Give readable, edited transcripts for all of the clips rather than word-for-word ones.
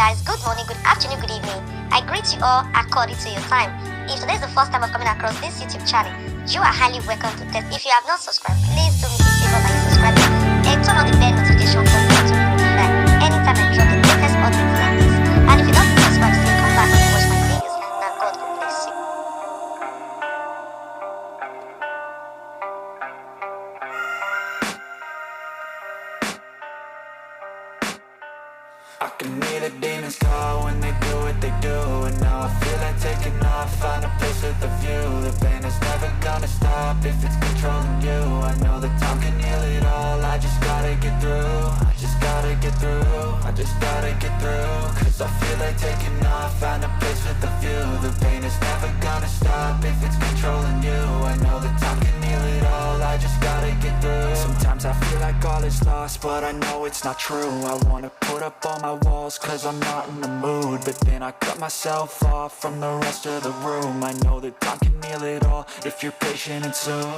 guys, good morning, good afternoon, good evening. I greet you all according to your time. If today is the first time of coming across this YouTube channel, you are highly welcome to test. If you have not subscribed, please do me a favor by subscribing and turn on the bell notification for me to be notified anytime I drop the latest updates like this. And if you don't subscribe, still come back and watch my videos, and now God will bless you. I can hear the demons call when they do what they do. And now I feel like taking off, find a place with a view. The pain is never gonna stop if it's controlling you. I know that time can heal it all, I just gotta get through. I just gotta get through, I just gotta get through. Cause I feel like taking off, find a place with a view. The pain is never gonna stop if it's controlling you. I know that time can heal it all, I just gotta get through. Sometimes I feel like all is lost, but I know it's not true. I wanna put up all my walls cause I'm not in the mood, but then I cut myself off from the rest of the room. I know that time can heal it all if you're patient and soon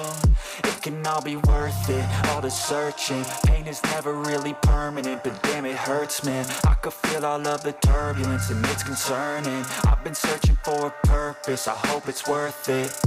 it can all be worth it, all the searching. Pain is never really permanent, but damn it hurts, man. I could feel all of the turbulence and it's concerning. I've been searching for a purpose, I hope it's worth it.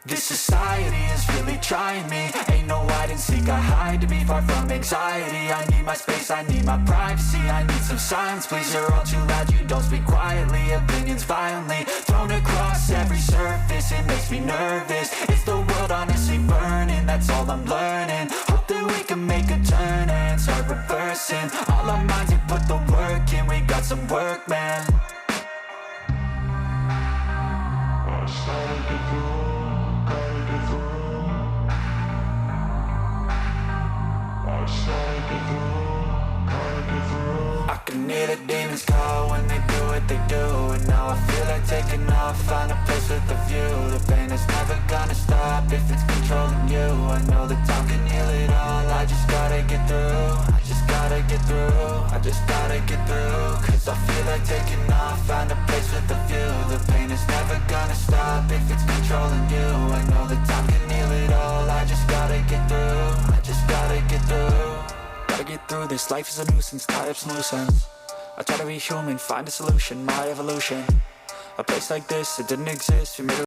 This society is really trying me. Ain't no hide and seek, I hide to be far from anxiety. I need my space, I need my privacy. I need some silence, please, you're all too loud. You don't speak quietly, opinions violently thrown across every surface. It makes me nervous, is the world honestly burning? That's all I'm learning. Hope that we can make a turn and start reversing all our minds and put the work in. We got some work, man. I can hear the demons call when they do what they do. And now I feel like taking off, find a place with a view. The pain is never gonna stop if it's controlling you. I know that time can heal it all, I just gotta get through. I just gotta get through, I just gotta get through. Cause I feel like taking off, find a place with a view. The pain is never gonna stop if it's controlling you. I know that time can heal it all, I just gotta get through. I just gotta get through. Gotta get through this, life is a nuisance, tie up some loose ends. I try to be human, find a solution, my evolution. A place like this, it didn't exist, we made it